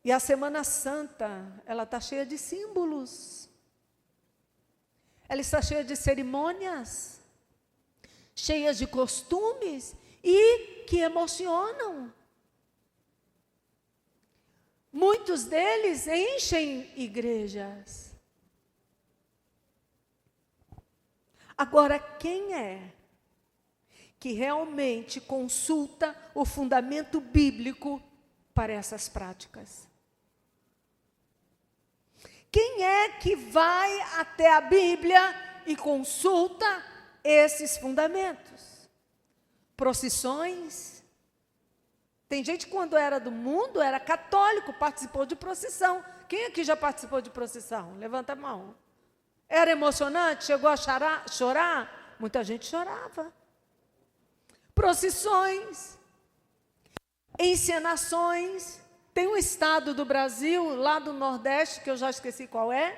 E a Semana Santa, ela está cheia de símbolos. Ela está cheia de cerimônias, cheias de costumes e que emocionam. Muitos deles enchem igrejas. Agora, quem é que realmente consulta o fundamento bíblico para essas práticas? Quem é que vai até a Bíblia e consulta esses fundamentos? Procissões. Tem gente que quando era do mundo, era católico, participou de procissão. Quem aqui já participou de procissão? Levanta a mão. Era emocionante? Chegou a chorar? Muita gente chorava. Procissões, encenações. Tem um estado do Brasil, lá do Nordeste, que eu já esqueci qual é,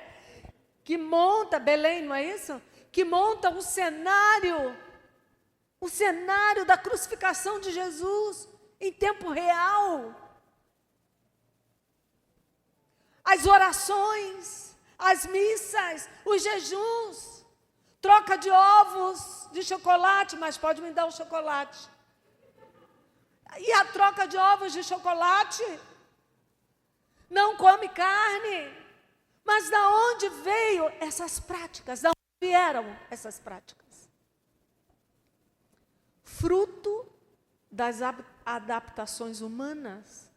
que monta, Belém, não é isso? Que monta um cenário da crucificação de Jesus em tempo real. As orações, as missas, os jejuns, troca de ovos, de chocolate, mas pode me dar o chocolate. E a troca de ovos de chocolate? Não come carne. Mas da onde veio essas práticas? Da onde vieram essas práticas? Fruto das adaptações humanas.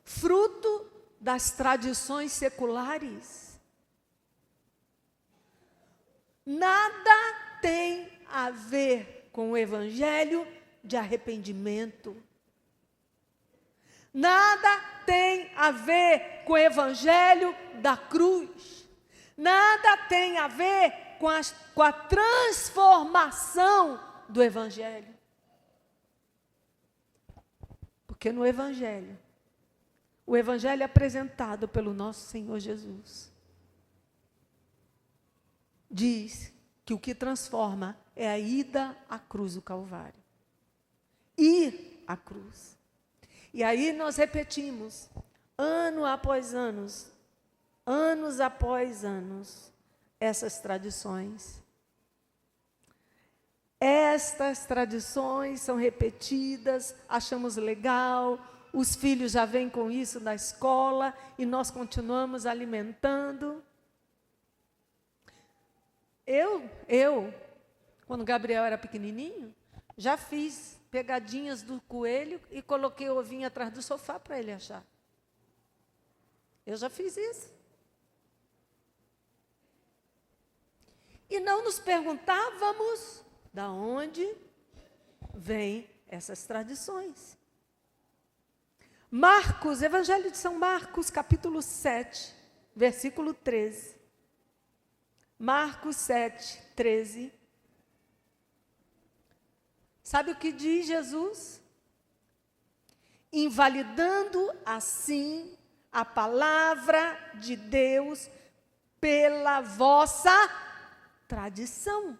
Fruto das tradições seculares. Nada tem a ver com o evangelho de arrependimento. Nada tem a ver com o evangelho da cruz. Nada tem a ver com a transformação do evangelho. Porque no evangelho, o evangelho apresentado pelo nosso Senhor Jesus, diz que o que transforma é a ida à cruz do Calvário. Ir à cruz. E aí nós repetimos, anos após anos, essas tradições. Estas tradições são repetidas, achamos legal, os filhos já vêm com isso na escola e nós continuamos alimentando. Eu, quando Gabriel era pequenininho, já fiz pegadinhas do coelho e coloquei o ovinho atrás do sofá para ele achar. Eu já fiz isso. E não nos perguntávamos da onde vêm essas tradições. Marcos, Evangelho de São Marcos, capítulo 7, versículo 13. Marcos 7, 13. Sabe o que diz Jesus? Invalidando assim a palavra de Deus pela vossa tradição.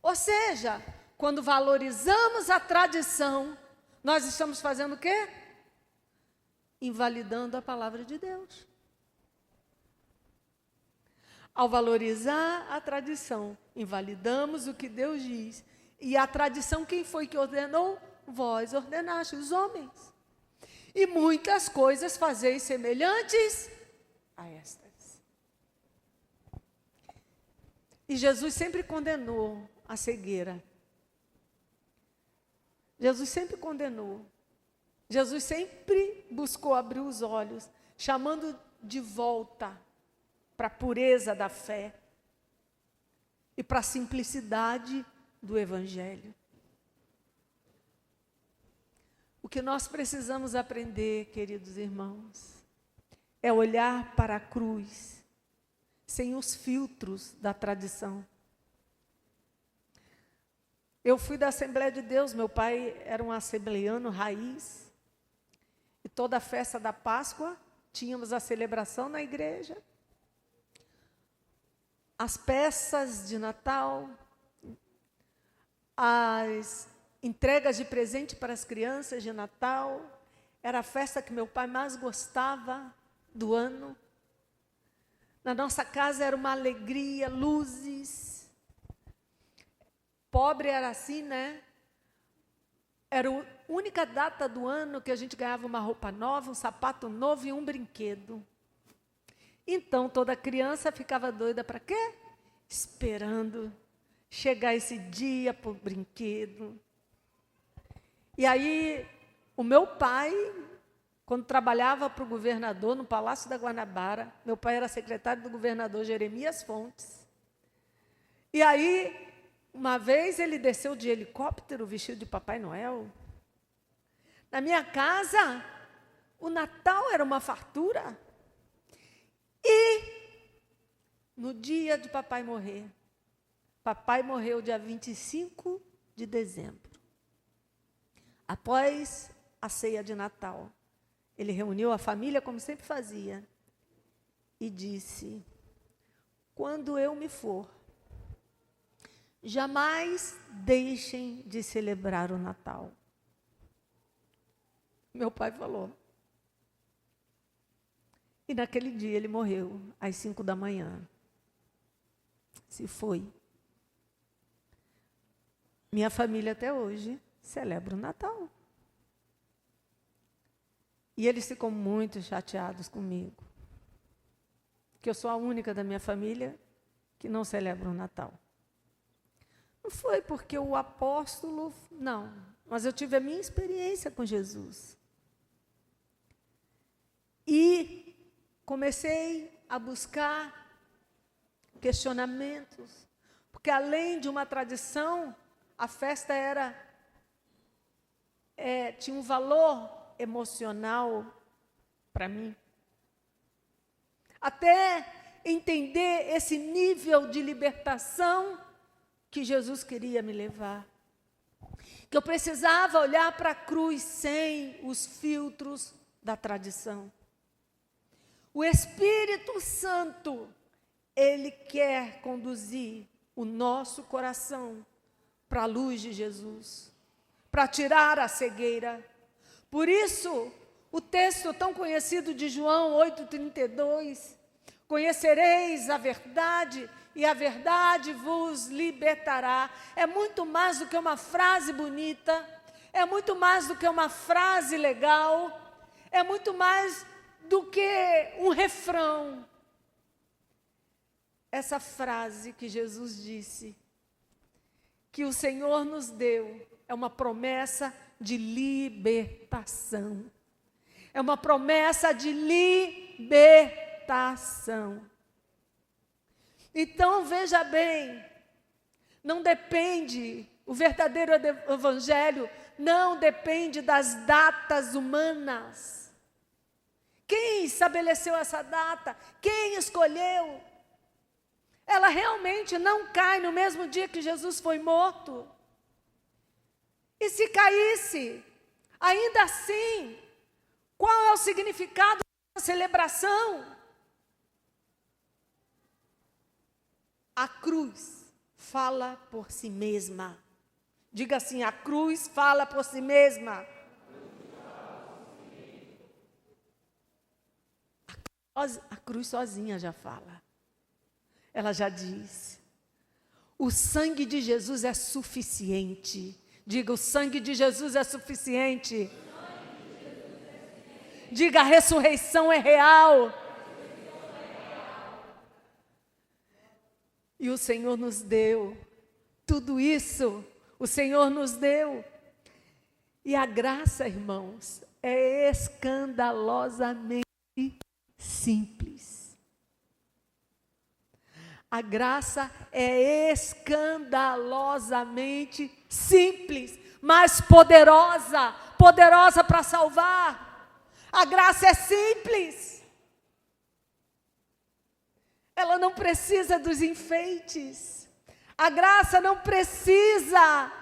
Ou seja, quando valorizamos a tradição, nós estamos fazendo o quê? Invalidando a palavra de Deus. Ao valorizar a tradição, invalidamos o que Deus diz. E a tradição, quem foi que ordenou? Vós ordenaste, os homens. E muitas coisas fazeis semelhantes a estas. E Jesus sempre condenou a cegueira. Jesus sempre condenou. Jesus sempre buscou abrir os olhos, chamando de volta para a pureza da fé e para a simplicidade do evangelho. O que nós precisamos aprender, queridos irmãos, é olhar para a cruz sem os filtros da tradição. Eu fui da Assembleia de Deus, meu pai era um assembleiano raiz, e toda a festa da Páscoa, tínhamos a celebração na igreja, as peças de Natal, as entregas de presente para as crianças de Natal, Era a festa que meu pai mais gostava do ano. Na nossa casa era uma alegria, luzes. Pobre era assim, né? Era a única data do ano que a gente ganhava uma roupa nova, um sapato novo e um brinquedo. Então, toda criança ficava doida para quê? Esperando chegar esse dia para o brinquedo. E aí, o meu pai, quando trabalhava para o governador no Palácio da Guanabara, meu pai era secretário do governador Jeremias Fontes. E aí, uma vez ele desceu de helicóptero vestido de Papai Noel. Na minha casa, o Natal era uma fartura. E no dia de papai morreu dia 25 de dezembro. Após a ceia de Natal, ele reuniu a família, como sempre fazia, e disse: quando eu me for, jamais deixem de celebrar o Natal. Meu pai falou. E naquele dia ele morreu, às 5 da manhã. Se foi. Minha família até hoje celebra o Natal. E eles ficam muito chateados comigo. Que eu sou a única da minha família que não celebra o Natal. Não foi porque o apóstolo, não. Mas eu tive a minha experiência com Jesus. E comecei a buscar questionamentos. Porque além de uma tradição, a festa tinha um valor emocional para mim. Até entender esse nível de libertação que Jesus queria me levar. Que eu precisava olhar para a cruz sem os filtros da tradição. O Espírito Santo, ele quer conduzir o nosso coração para a luz de Jesus, para tirar a cegueira. Por isso, o texto tão conhecido de João 8,32, conhecereis a verdade e a verdade vos libertará. É muito mais do que uma frase bonita, é muito mais do que uma frase legal, é muito mais do que um refrão. Essa frase que Jesus disse, que o Senhor nos deu, é uma promessa de libertação. É uma promessa de libertação. Então, veja bem, não depende, o verdadeiro evangelho não depende das datas humanas. Quem estabeleceu essa data? Quem escolheu? Ela realmente não cai no mesmo dia que Jesus foi morto. E se caísse, ainda assim, qual é o significado da celebração? A cruz fala por si mesma. Diga assim, a cruz fala por si mesma. A cruz sozinha já fala. Ela já diz. O sangue de Jesus é suficiente. Diga, o sangue de Jesus é suficiente. Diga, a ressurreição é real. E o Senhor nos deu tudo isso. O Senhor nos deu. E a graça, irmãos, é escandalosamente simples. A graça é escandalosamente simples, mas poderosa, poderosa para salvar. A graça é simples. Ela não precisa dos enfeites. A graça não precisa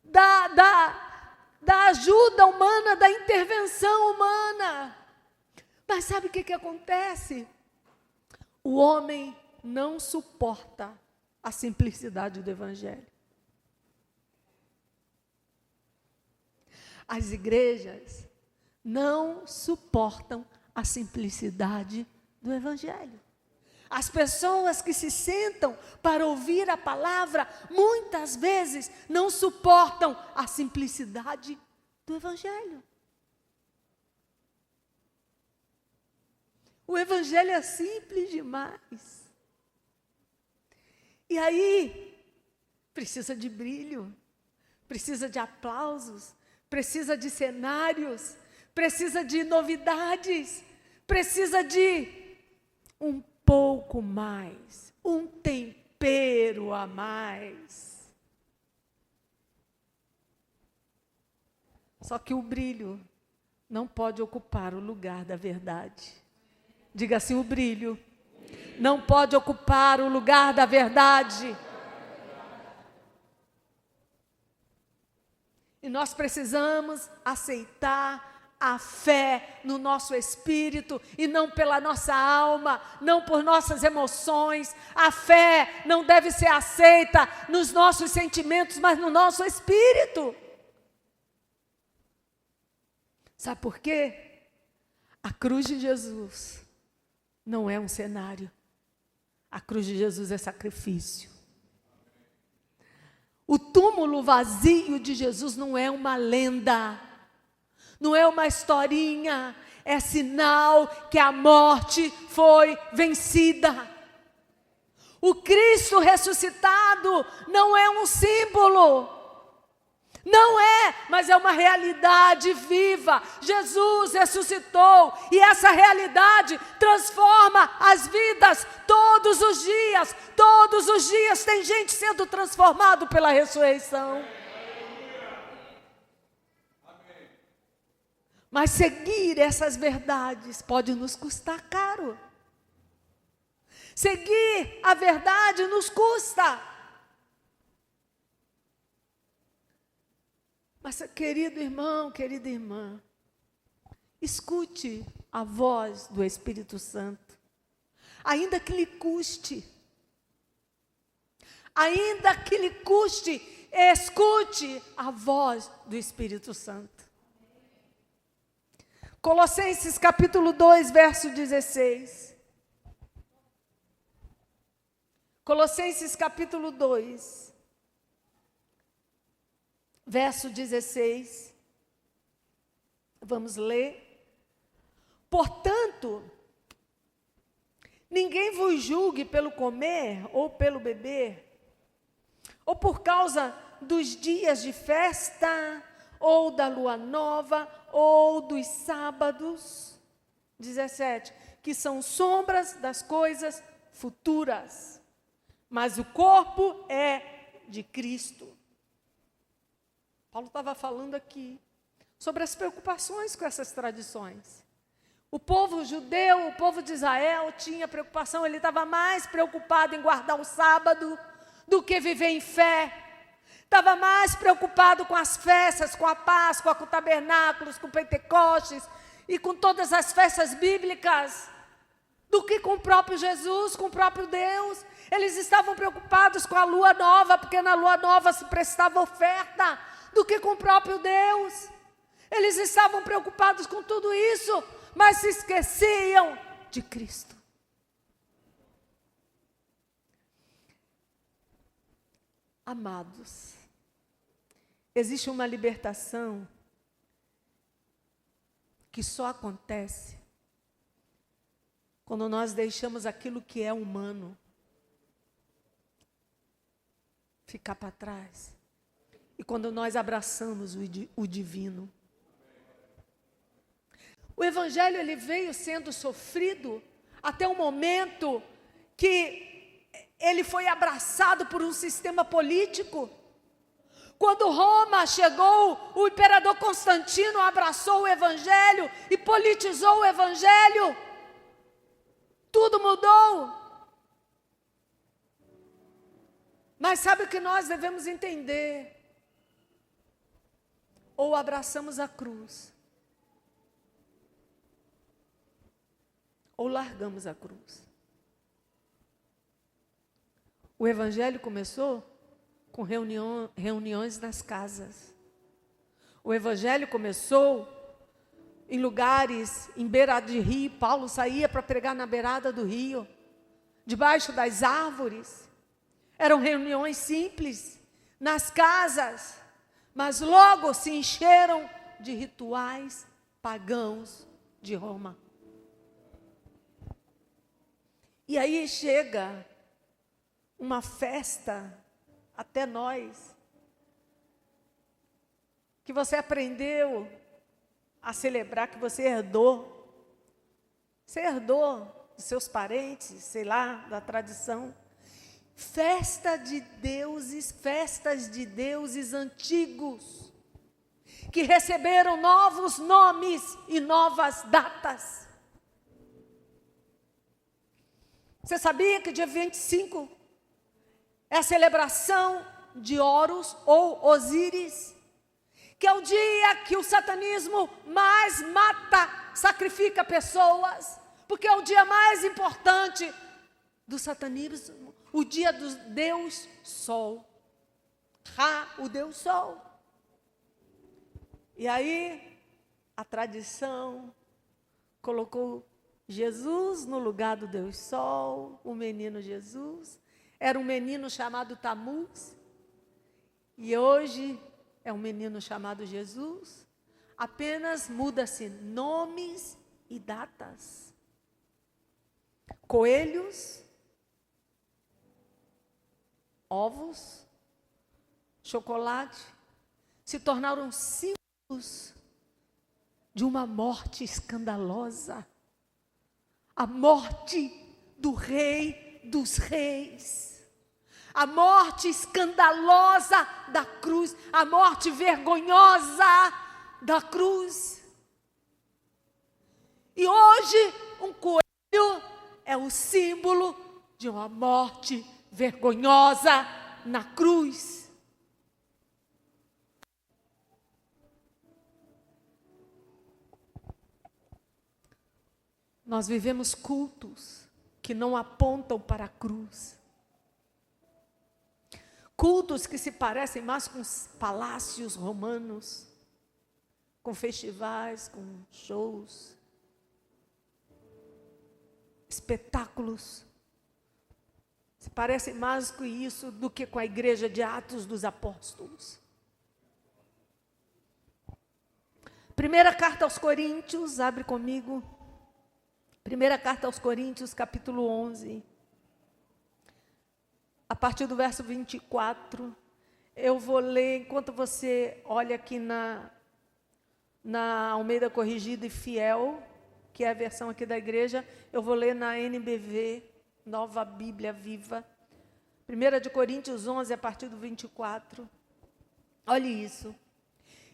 da ajuda humana, da intervenção humana. Mas sabe o que acontece? O homem não suporta a simplicidade do evangelho. As igrejas não suportam a simplicidade do Evangelho. As pessoas que se sentam para ouvir a palavra, muitas vezes não suportam a simplicidade do Evangelho. O Evangelho é simples demais. E aí, precisa de brilho, precisa de aplausos, precisa de cenários, precisa de novidades, precisa de um pouco mais, um tempero a mais. Só que o brilho não pode ocupar o lugar da verdade. Diga assim, o brilho não pode ocupar o lugar da verdade. E nós precisamos aceitar a fé no nosso espírito e não pela nossa alma, não por nossas emoções. A fé não deve ser aceita nos nossos sentimentos, mas no nosso espírito. Sabe por quê? A cruz de Jesus não é um cenário. A cruz de Jesus é sacrifício. O túmulo vazio de Jesus não é uma lenda, não é uma historinha, é sinal que a morte foi vencida. O Cristo ressuscitado não é um símbolo, não é, mas é uma realidade viva. Jesus ressuscitou e essa realidade transforma as vidas todos os dias. Todos os dias tem gente sendo transformado pela ressurreição. Mas seguir essas verdades pode nos custar caro. Seguir a verdade nos custa. Mas, querido irmão, querida irmã, escute a voz do Espírito Santo, ainda que lhe custe. Ainda que lhe custe, escute a voz do Espírito Santo. Colossenses capítulo 2, verso 16. Colossenses capítulo 2, verso 16. Vamos ler. Portanto, ninguém vos julgue pelo comer ou pelo beber, ou por causa dos dias de festa, ou da lua nova, ou dos sábados, 17, que são sombras das coisas futuras, mas o corpo é de Cristo. Paulo estava falando aqui sobre as preocupações com essas tradições. O povo judeu, o povo de Israel tinha preocupação, ele estava mais preocupado em guardar o sábado do que viver em fé. Estava mais preocupado com as festas, com a Páscoa, com tabernáculos, com Pentecostes e com todas as festas bíblicas, do que com o próprio Jesus, com o próprio Deus. Eles estavam preocupados com a lua nova, porque na lua nova se prestava oferta, do que com o próprio Deus. Eles estavam preocupados com tudo isso, mas se esqueciam de Cristo. Amados, existe uma libertação que só acontece quando nós deixamos aquilo que é humano ficar para trás e quando nós abraçamos o divino. O Evangelho ele veio sendo sofrido até o momento que ele foi abraçado por um sistema político. Quando Roma chegou, o imperador Constantino abraçou o Evangelho e politizou o Evangelho. Tudo mudou. Mas sabe o que nós devemos entender? Ou abraçamos a cruz, ou largamos a cruz. O Evangelho começou com reuniões nas casas. O Evangelho começou em lugares, em beira de rio. Paulo saía para pregar na beirada do rio, debaixo das árvores. Eram reuniões simples, nas casas, mas logo se encheram de rituais pagãos de Roma. E aí chega uma festa até nós, que você aprendeu a celebrar, que você herdou. Você herdou dos seus parentes, sei lá, da tradição. Festas de deuses antigos, que receberam novos nomes e novas datas. Você sabia que dia 25 é a celebração de Horus ou Osíris, que é o dia que o satanismo mais mata, sacrifica pessoas, porque é o dia mais importante do satanismo, o dia do Deus Sol, Ra, o Deus Sol. E aí, a tradição colocou Jesus no lugar do Deus Sol, o menino Jesus. Era um menino chamado Tamuz, e hoje é um menino chamado Jesus. Apenas muda-se nomes e datas. Coelhos, ovos, chocolate, se tornaram símbolos de uma morte escandalosa. A morte do Rei dos Reis. A morte escandalosa da cruz. A morte vergonhosa da cruz. E hoje, um coelho é o símbolo de uma morte vergonhosa na cruz. Nós vivemos cultos que não apontam para a cruz. Cultos que se parecem mais com os palácios romanos, com festivais, com shows, espetáculos. Se parecem mais com isso do que com a igreja de Atos dos Apóstolos. Primeira carta aos Coríntios, abre comigo. Primeira carta aos Coríntios, capítulo 11. A partir do verso 24, eu vou ler, enquanto você olha aqui na Almeida Corrigida e Fiel, que é a versão aqui da igreja, eu vou ler na NBV, Nova Bíblia Viva. 1 de Coríntios 11, a partir do 24. Olhe isso.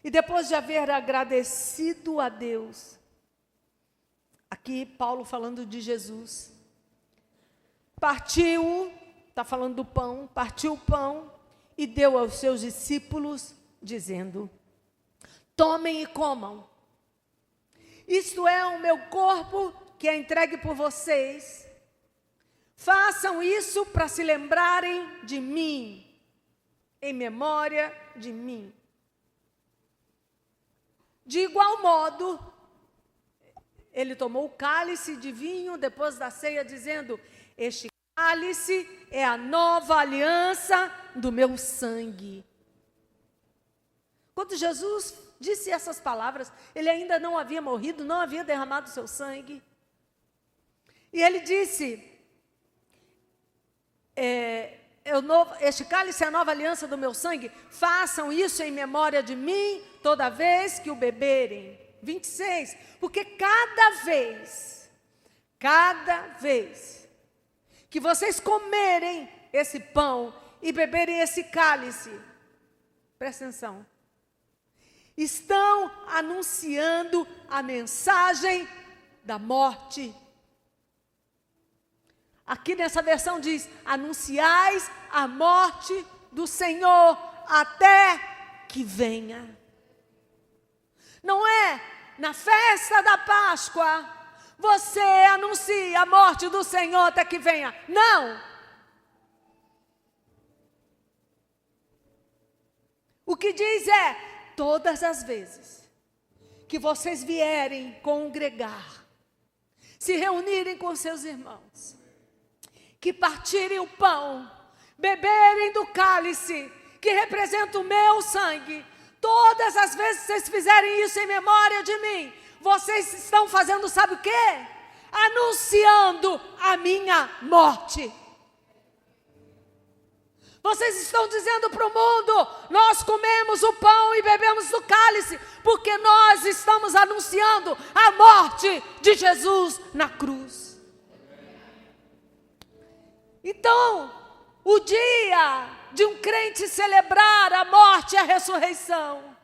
E depois de haver agradecido a Deus, aqui Paulo falando de Jesus, partiu, está falando do pão, partiu o pão e deu aos seus discípulos, dizendo: tomem e comam. Isto é o meu corpo que é entregue por vocês. Façam isso para se lembrarem de mim, em memória de mim. De igual modo, ele tomou o cálice de vinho depois da ceia, dizendo: este cálice é a nova aliança do meu sangue. Quando Jesus disse essas palavras, ele ainda não havia morrido, não havia derramado seu sangue. E ele disse: este cálice é a nova aliança do meu sangue, façam isso em memória de mim, toda vez que o beberem. 26, porque cada vez que vocês comerem esse pão e beberem esse cálice, presta atenção, estão anunciando a mensagem da morte. Aqui nessa versão diz: anunciais a morte do Senhor até que venha. Não é na festa da Páscoa você anuncia a morte do Senhor até que venha. Não. O que diz é: todas as vezes que vocês vierem congregar, se reunirem com seus irmãos, que partirem o pão, beberem do cálice, que representa o meu sangue. Todas as vezes que vocês fizerem isso em memória de mim, vocês estão fazendo, sabe o quê? Anunciando a minha morte. Vocês estão dizendo para o mundo: nós comemos o pão e bebemos do cálice, porque nós estamos anunciando a morte de Jesus na cruz. Então, o dia de um crente celebrar a morte e a ressurreição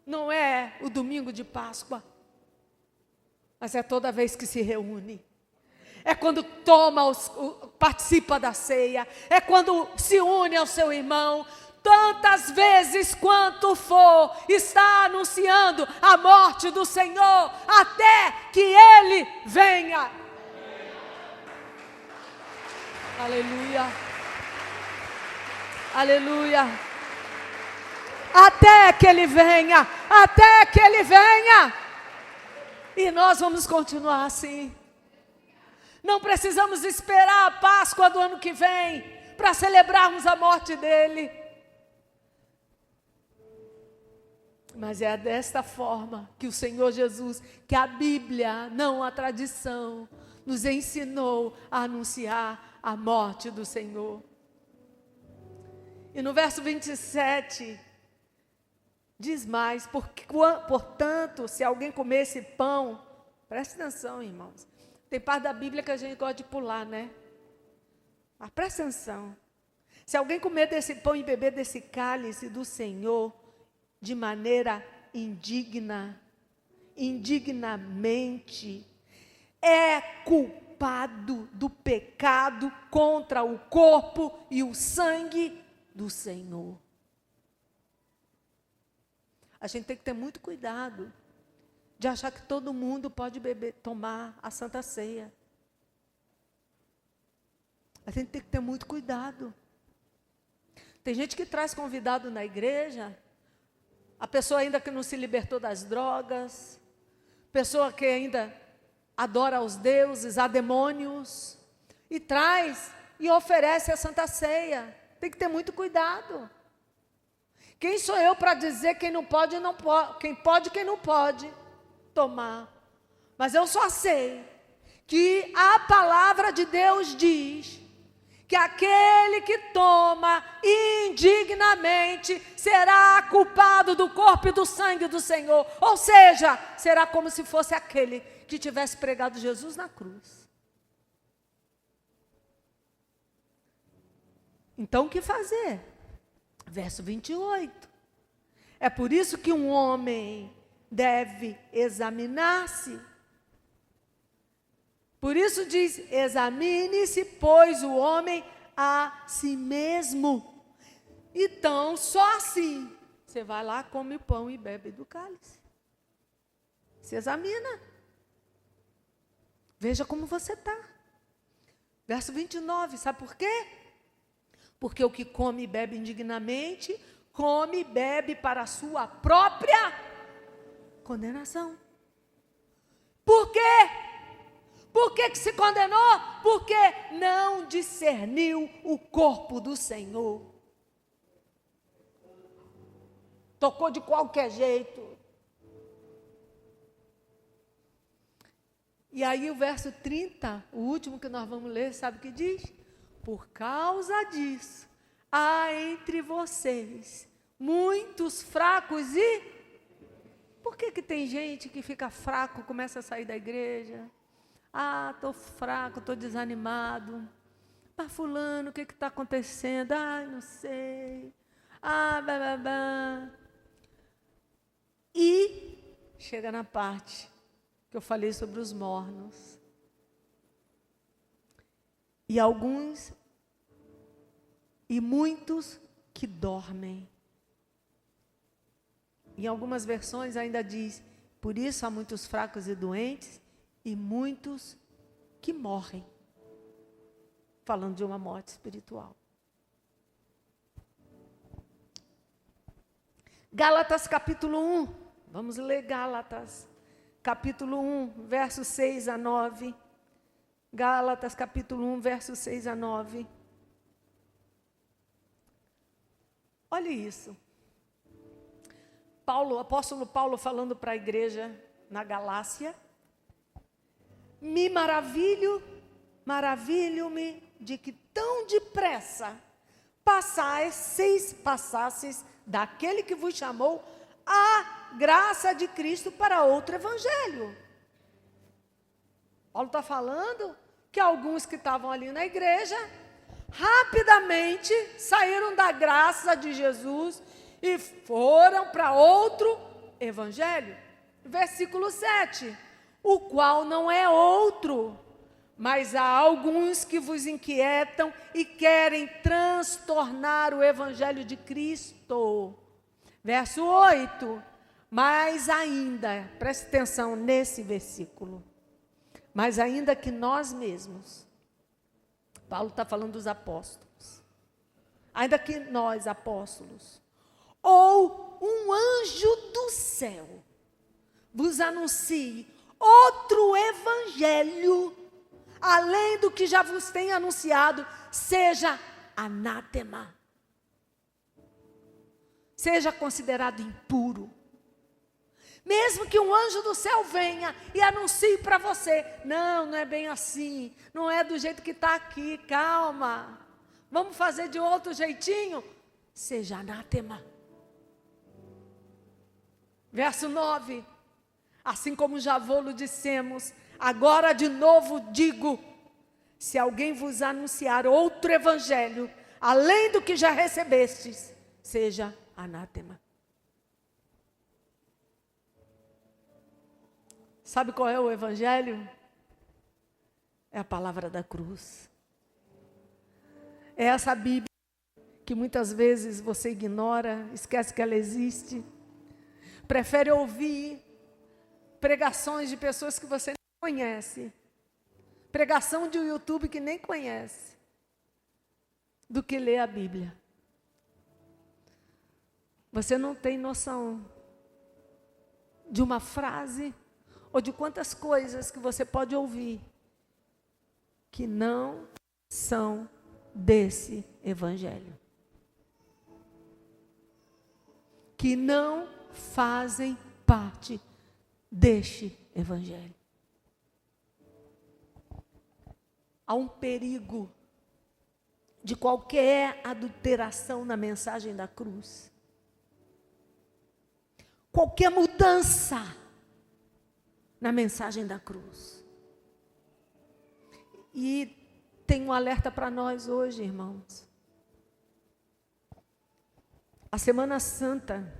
não é o domingo de Páscoa, mas é toda vez que se reúne. É quando participa da ceia, é quando se une ao seu irmão. Tantas vezes quanto for, está anunciando a morte do Senhor até que Ele venha. Aleluia. Aleluia. Até que Ele venha, até que Ele venha. E nós vamos continuar assim. Não precisamos esperar a Páscoa do ano que vem para celebrarmos a morte dele. Mas é desta forma que o Senhor Jesus, que a Bíblia, não a tradição, nos ensinou a anunciar a morte do Senhor. E no verso 27, diz mais: portanto, se alguém comer esse pão, preste atenção, irmãos. Tem parte da Bíblia que a gente gosta de pular, né? Mas presta atenção. Se alguém comer desse pão e beber desse cálice do Senhor de maneira indignamente, é culpado do pecado contra o corpo e o sangue do Senhor. A gente tem que ter muito cuidado de achar que todo mundo pode tomar a Santa Ceia. A gente tem que ter muito cuidado. Tem gente que traz convidado na igreja, a pessoa ainda que não se libertou das drogas, pessoa que ainda adora aos deuses, a demônios, e traz e oferece a Santa Ceia. Tem que ter muito cuidado. Quem sou eu para dizer quem não pode, quem pode e quem não pode tomar? Mas eu só sei que a palavra de Deus diz que aquele que toma indignamente será culpado do corpo e do sangue do Senhor. Ou seja, será como se fosse aquele que tivesse pregado Jesus na cruz. Então o que fazer? Verso 28. É por isso que um homem deve examinar-se. Por isso diz: examine-se, pois, o homem a si mesmo. Então, só assim, você vai lá, come o pão e bebe do cálice. Se examina. Veja como você está. Verso 29, sabe por quê? Porque o que come e bebe indignamente, come e bebe para a sua própria condenação. Por quê? Por que se condenou? Porque não discerniu o corpo do Senhor. Tocou de qualquer jeito. E aí o verso 30, o último que nós vamos ler, sabe o que diz? Por causa disso, há entre vocês muitos fracos e... Por que tem gente que fica fraco, começa a sair da igreja? Ah, estou fraco, estou desanimado. Mas fulano, o que está acontecendo? Ah, não sei. Ah, blá. E chega na parte que eu falei sobre os mornos. E muitos que dormem. Em algumas versões ainda diz: por isso há muitos fracos e doentes e muitos que morrem. Falando de uma morte espiritual. Gálatas capítulo 1, Vamos ler Gálatas, capítulo 1, versos 6 a 9. Gálatas, capítulo 1, versos 6 a 9. Olha isso. O apóstolo Paulo falando para a igreja na Galácia. Maravilho-me de que tão depressa passasseis daquele que vos chamou a graça de Cristo para outro evangelho. Paulo está falando que alguns que estavam ali na igreja, rapidamente saíram da graça de Jesus e foram para outro evangelho. Versículo 7. O qual não é outro, mas há alguns que vos inquietam e querem transtornar o evangelho de Cristo. Verso 8. Mas ainda, preste atenção nesse versículo, mas ainda que nós mesmos, Paulo está falando dos apóstolos, ainda que nós, apóstolos, ou um anjo do céu, vos anuncie outro evangelho, além do que já vos tem anunciado, seja anátema, seja considerado impuro. Mesmo que um anjo do céu venha e anuncie para você, não é bem assim, não é do jeito que está aqui, calma, vamos fazer de outro jeitinho, seja anátema. Verso 9, assim como já vou-lo dissemos, agora de novo digo, se alguém vos anunciar outro evangelho, além do que já recebestes, seja anátema. Sabe qual é o evangelho? É a palavra da cruz. É essa Bíblia que muitas vezes você ignora, esquece que ela existe. Prefere ouvir pregações de pessoas que você nem conhece. Pregação de um YouTube que nem conhece. Do que ler a Bíblia. Você não tem noção de uma frase ou de quantas coisas que você pode ouvir que não são desse evangelho. Que não fazem parte deste evangelho. Há um perigo de qualquer adulteração na mensagem da cruz. Qualquer mudança na mensagem da cruz. E tem um alerta para nós hoje, irmãos. A Semana Santa,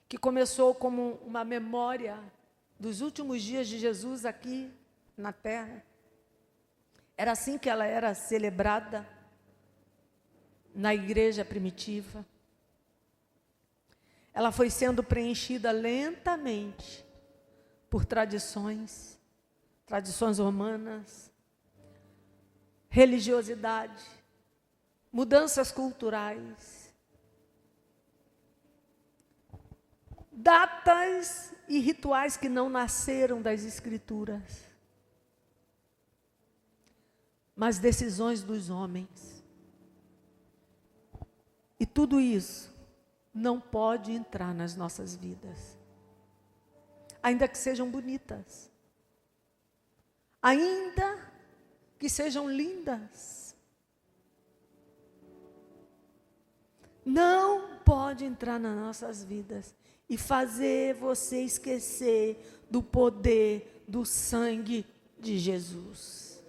que começou como uma memória dos últimos dias de Jesus aqui na terra, era assim que ela era celebrada na igreja primitiva. Ela foi sendo preenchida lentamente por tradições romanas, religiosidade, mudanças culturais, datas e rituais que não nasceram das Escrituras, mas decisões dos homens. E tudo isso não pode entrar nas nossas vidas, ainda que sejam bonitas, ainda que sejam lindas, não pode entrar nas nossas vidas e fazer você esquecer do poder do sangue de Jesus.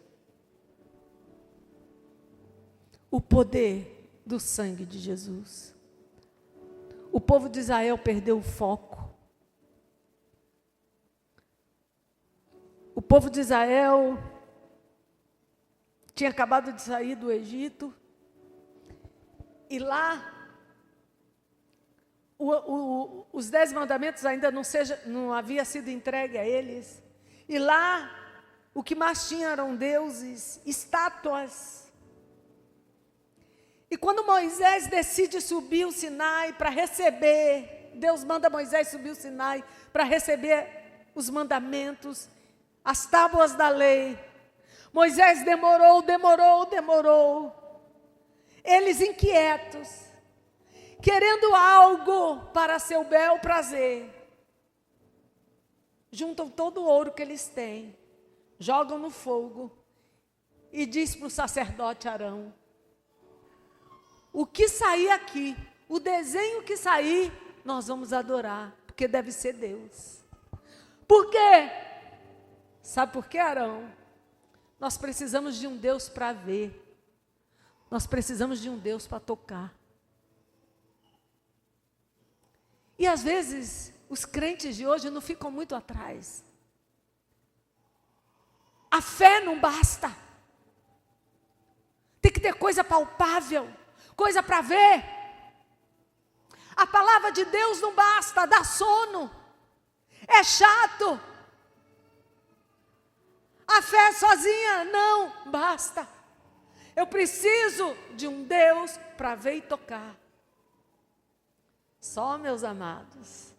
O poder do sangue de Jesus. O povo de Israel perdeu o foco. O povo de Israel tinha acabado de sair do Egito. E lá, os 10 mandamentos ainda não havia sido entregue a eles. E lá, o que mais tinha eram deuses, estátuas. E quando Moisés decide subir o Sinai para receber Deus manda Moisés subir o Sinai para receber os mandamentos, as tábuas da lei. Moisés demorou. Eles inquietos, querendo algo para seu bel prazer, juntam todo o ouro que eles têm, jogam no fogo e diz para o sacerdote Arão: o que sair aqui, o desenho que sair, nós vamos adorar, porque deve ser Deus. Por quê? Sabe por quê, Arão? Nós precisamos de um Deus para ver. Nós precisamos de um Deus para tocar. E às vezes, os crentes de hoje não ficam muito atrás. A fé não basta. Tem que ter coisa palpável, coisa para ver. A palavra de Deus não basta, dá sono. É chato. A fé sozinha não basta. Eu preciso de um Deus para ver e tocar. Só, meus amados.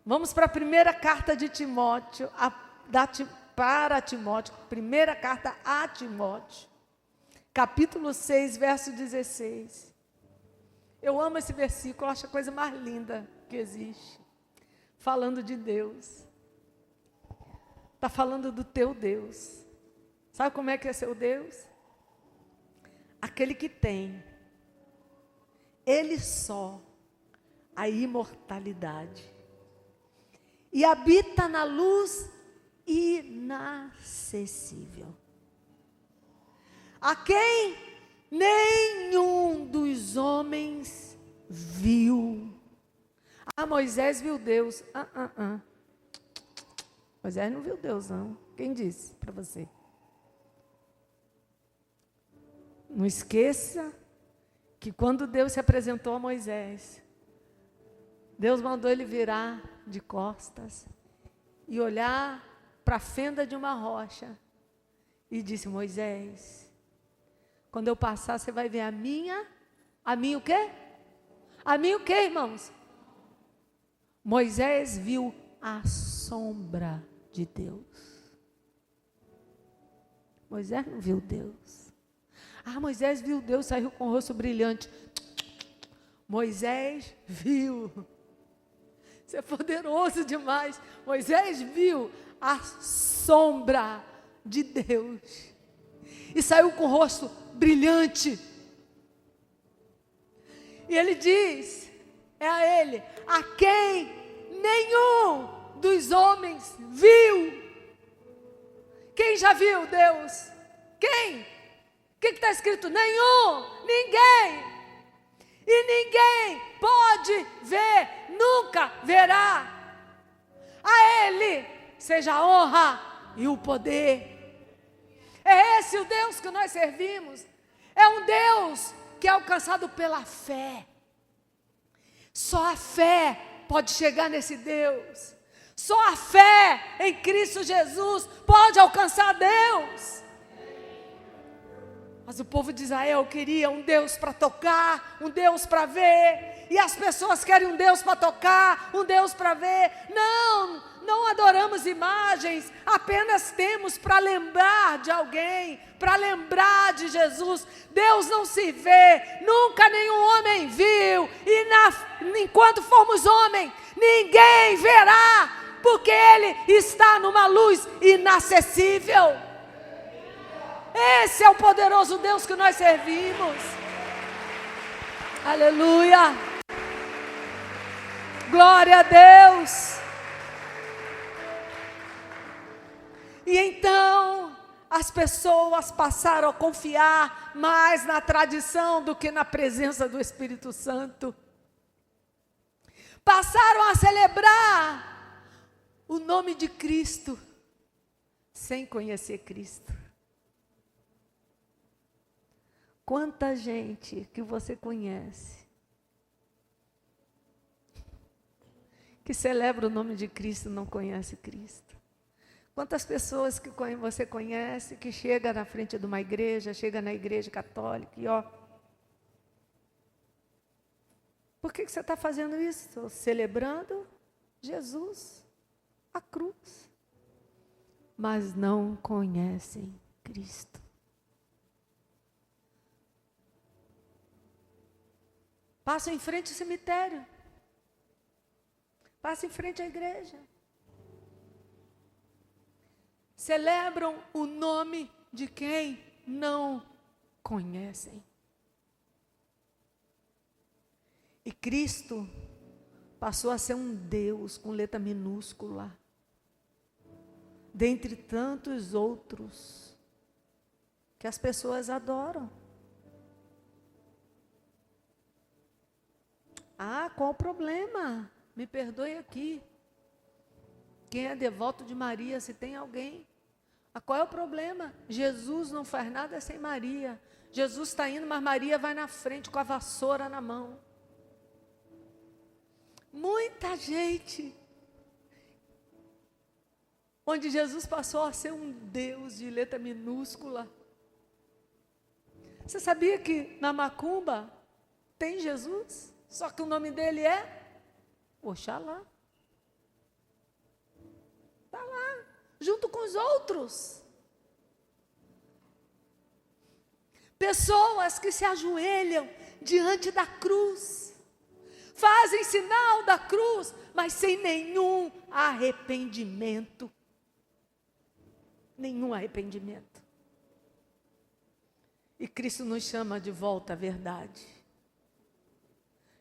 Vamos para a primeira carta de Timóteo, para Timóteo, primeira carta a Timóteo, capítulo 6, verso 16. Eu amo esse versículo, eu acho a coisa mais linda que existe. Falando de Deus. Está falando do teu Deus. Sabe como é que é seu Deus? Aquele que tem, Ele só, a imortalidade. E habita na luz inacessível. A quem nenhum dos homens viu. Ah, Moisés viu Deus. Moisés não viu Deus, não. Quem disse para você? Não esqueça que quando Deus se apresentou a Moisés, Deus mandou ele virar de costas e olhar para a fenda de uma rocha e disse: Moisés, quando eu passar você vai ver a minha o quê? A minha o quê, irmãos? Moisés viu a sombra de Deus. Moisés não viu Deus. Ah, Moisés viu Deus, saiu com o rosto brilhante. Moisés viu. Isso é poderoso demais. Moisés viu a sombra de Deus. E saiu com o rosto brilhante. E ele diz, é a ele, a quem nenhum dos homens viu. Quem já viu Deus? Quem? O que está escrito? Nenhum, ninguém. E ninguém pode ver, nunca verá. A Ele seja a honra e o poder. É esse o Deus que nós servimos. É um Deus que é alcançado pela fé. Só a fé pode chegar nesse Deus. Só a fé em Cristo Jesus pode alcançar Deus. Mas o povo de Israel queria um Deus para tocar, um Deus para ver. E as pessoas querem um Deus para tocar, um Deus para ver. Não adoramos imagens, apenas temos para lembrar de alguém, para lembrar de Jesus. Deus não se vê, nunca nenhum homem viu. E enquanto formos homem, ninguém verá, porque Ele está numa luz inacessível. Esse é o poderoso Deus que nós servimos. Aleluia. Glória a Deus. E então as pessoas passaram a confiar mais na tradição do que na presença do Espírito Santo. Passaram a celebrar o nome de Cristo sem conhecer Cristo. Quanta gente que você conhece que celebra o nome de Cristo e não conhece Cristo? Quantas pessoas que você conhece que chega na frente de uma igreja, chega na igreja católica e Por que você está fazendo isso? Estou celebrando Jesus, a cruz. Mas não conhecem Cristo. Passam em frente ao cemitério. Passam em frente à igreja. Celebram o nome de quem não conhecem. E Cristo passou a ser um Deus com letra minúscula, dentre tantos outros que as pessoas adoram. Ah, qual o problema? Me perdoe aqui. Quem é devoto de Maria, se tem alguém? Ah, qual é o problema? Jesus não faz nada sem Maria. Jesus está indo, mas Maria vai na frente com a vassoura na mão. Muita gente, onde Jesus passou a ser um Deus de letra minúscula. Você sabia que na macumba tem Jesus? Só que o nome dele é Oxalá. Está lá, junto com os outros. Pessoas que se ajoelham diante da cruz, fazem sinal da cruz, mas sem nenhum arrependimento. Nenhum arrependimento. E Cristo nos chama de volta à verdade.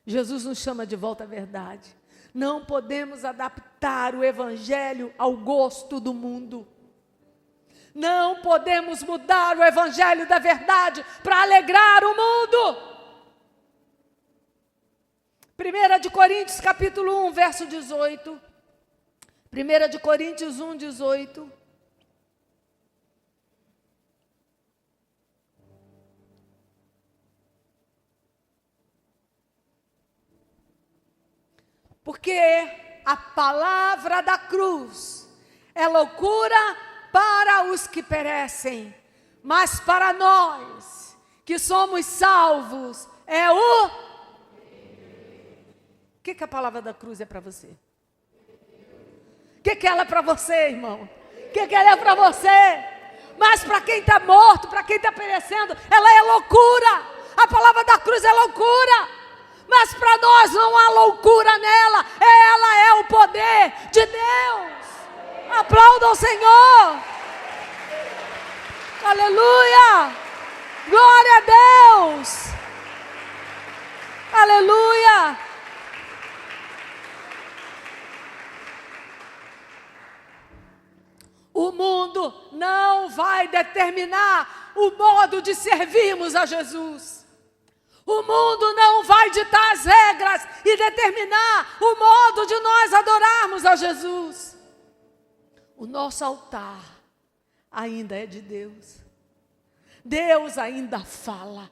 Jesus nos chama de volta à verdade. Não podemos adaptar o evangelho ao gosto do mundo. Não podemos mudar o evangelho da verdade para alegrar o mundo. 1 de Coríntios capítulo 1, verso 18. 1 de Coríntios 1, 18. Porque a palavra da cruz é loucura para os que perecem, mas para nós que somos salvos é o... O que a palavra da cruz é para você? O que ela é para você, irmão? O que ela é para você? Mas para quem está morto, para quem está perecendo, ela é loucura. A palavra da cruz é loucura. Mas para nós não há loucura nela. Ela é o poder de Deus. Aplauda o Senhor. Aleluia. Glória a Deus. Aleluia. O mundo não vai determinar o modo de servirmos a Jesus. O mundo não vai ditar as regras e determinar o modo de nós adorarmos a Jesus. O nosso altar ainda é de Deus. Deus ainda fala.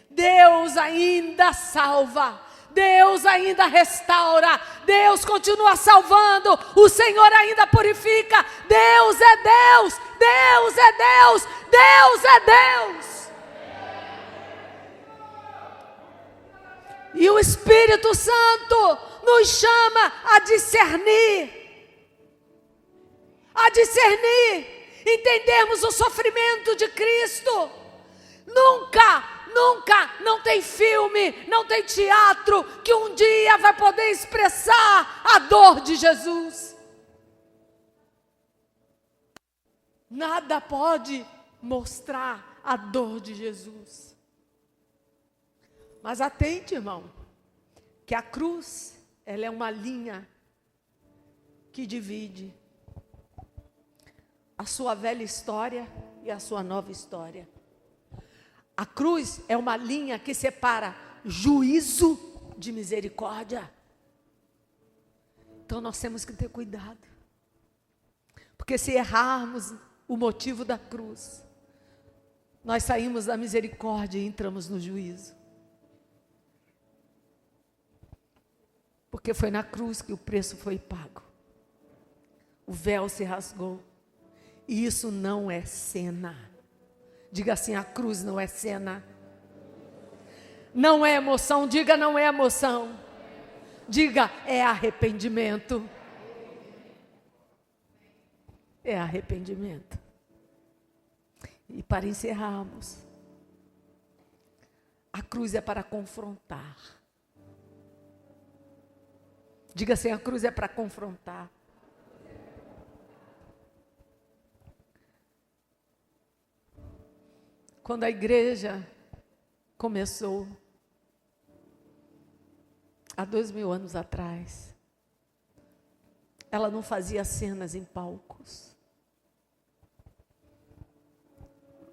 Deus ainda salva. Deus ainda restaura, Deus continua salvando, o Senhor ainda purifica. Deus é Deus, Deus é Deus, Deus é Deus. E o Espírito Santo nos chama a discernir, entendermos o sofrimento de Cristo. Nunca, não tem filme, não tem teatro que um dia vai poder expressar a dor de Jesus. Nada pode mostrar a dor de Jesus. Mas atente, irmão, que a cruz, ela é uma linha que divide a sua velha história e a sua nova história. A cruz é uma linha que separa juízo de misericórdia. Então nós temos que ter cuidado. Porque se errarmos o motivo da cruz, nós saímos da misericórdia e entramos no juízo. Porque foi na cruz que o preço foi pago. O véu se rasgou. E isso não é cena. Diga assim, a cruz não é cena. Não é emoção, diga não é emoção. Diga é arrependimento. É arrependimento. E para encerrarmos, a cruz é para confrontar. Diga assim, a cruz é para confrontar. Quando a igreja começou, há 2000 anos atrás, ela não fazia cenas em palcos.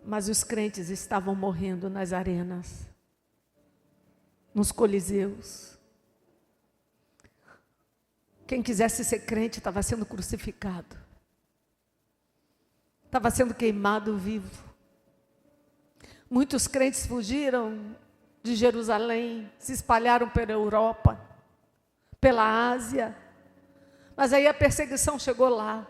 Mas os crentes estavam morrendo nas arenas, nos coliseus. Quem quisesse ser crente estava sendo crucificado. Estava sendo queimado vivo. Muitos crentes fugiram de Jerusalém, se espalharam pela Europa, pela Ásia. Mas aí a perseguição chegou lá.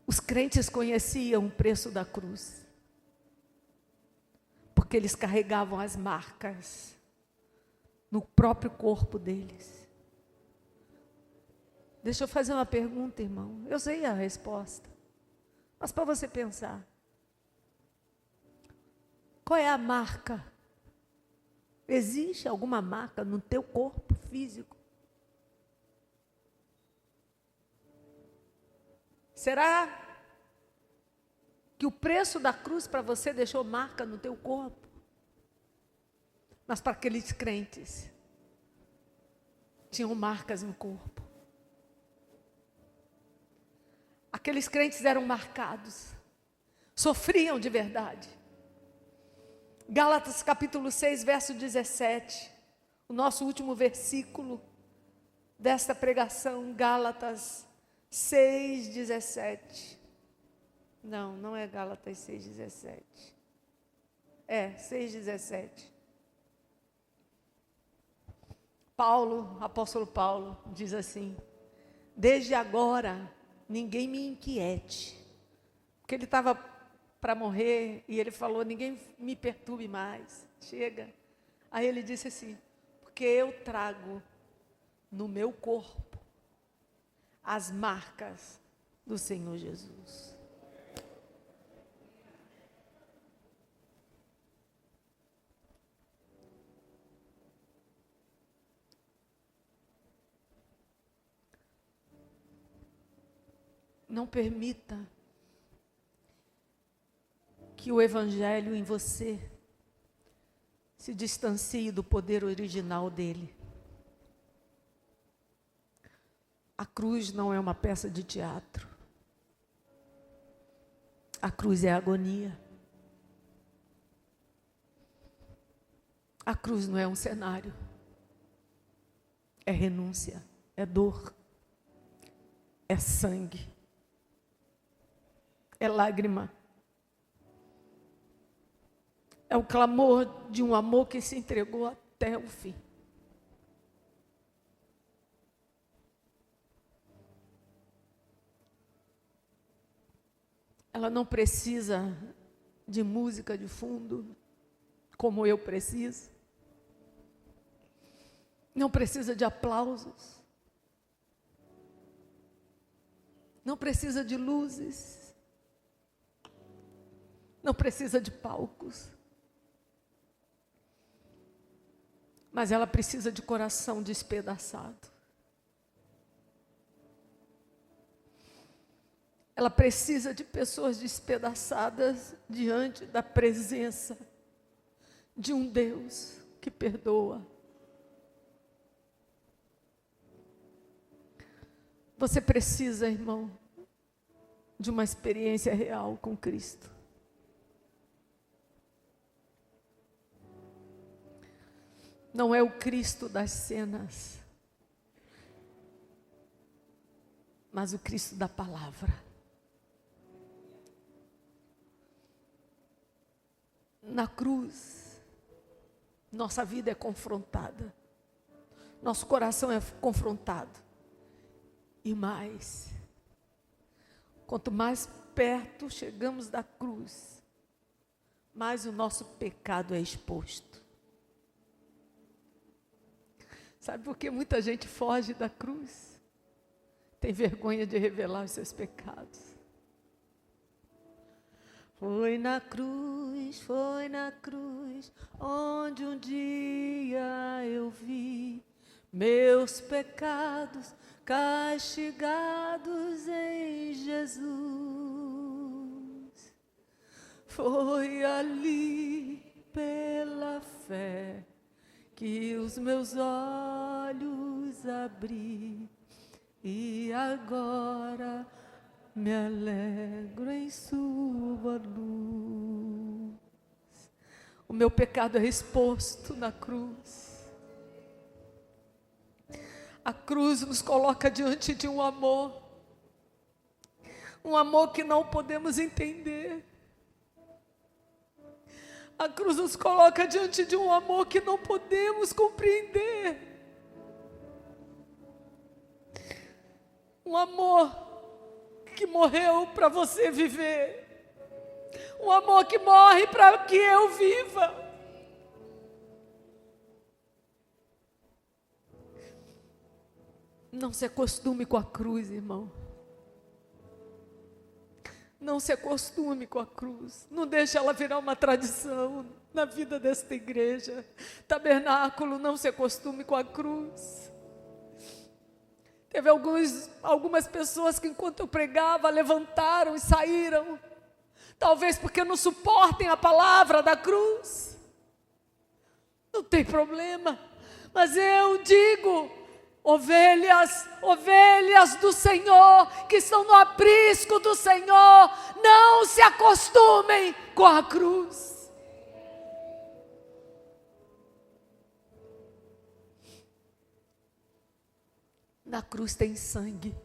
Os crentes conheciam o preço da cruz, porque eles carregavam as marcas no próprio corpo deles. Deixa eu fazer uma pergunta, irmão. Eu sei a resposta, mas para você pensar. Qual é a marca? Existe alguma marca no teu corpo físico? Será que o preço da cruz para você deixou marca no teu corpo? Mas para aqueles crentes, tinham marcas no corpo. Aqueles crentes eram marcados, sofriam de verdade. Gálatas capítulo 6, verso 17, o nosso último versículo desta pregação, Gálatas 6, 17. Não é Gálatas 6, 17. É, 6, 17. Paulo, apóstolo Paulo, diz assim: desde agora, ninguém me inquiete. Porque ele estava para morrer e ele falou: ninguém me perturbe mais, chega. Aí ele disse assim: porque eu trago no meu corpo as marcas do Senhor Jesus. Não permita que o Evangelho em você se distancie do poder original dele. A cruz não é uma peça de teatro. A cruz é agonia. A cruz não é um cenário. É renúncia, é dor, é sangue, é lágrima. É o clamor de um amor que se entregou até o fim. Ela não precisa de música de fundo, como eu preciso. Não precisa de aplausos. Não precisa de luzes. Não precisa de palcos. Mas ela precisa de coração despedaçado. Ela precisa de pessoas despedaçadas diante da presença de um Deus que perdoa. Você precisa, irmão, de uma experiência real com Cristo. Não é o Cristo das cenas, mas o Cristo da palavra. Na cruz, nossa vida é confrontada, nosso coração é confrontado. E mais, quanto mais perto chegamos da cruz, mais o nosso pecado é exposto. Sabe por que muita gente foge da cruz? Tem vergonha de revelar os seus pecados. Foi na cruz, onde um dia eu vi meus pecados castigados em Jesus. Foi ali pela fé que os meus olhos abri e agora me alegro em sua luz. O meu pecado é exposto na cruz. A cruz nos coloca diante de um amor que não podemos entender. A cruz nos coloca diante de um amor que não podemos compreender. Um amor que morreu para você viver. Um amor que morre para que eu viva. Não se acostume com a cruz, irmão. Não se acostume com a cruz. Não deixe ela virar uma tradição na vida desta igreja. Tabernáculo, não se acostume com a cruz. Teve algumas pessoas que, enquanto eu pregava, levantaram e saíram. Talvez porque não suportem a palavra da cruz. Não tem problema. Mas eu digo, ovelhas do Senhor, que estão no aprisco do Senhor, não se acostumem com a cruz. Na cruz tem sangue,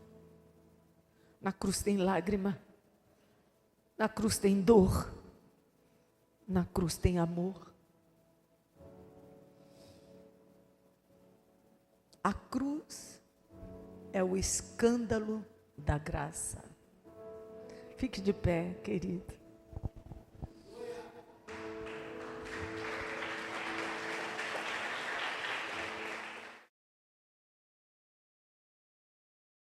na cruz tem lágrima, na cruz tem dor, na cruz tem amor. A cruz é o escândalo da graça. Fique de pé, querido.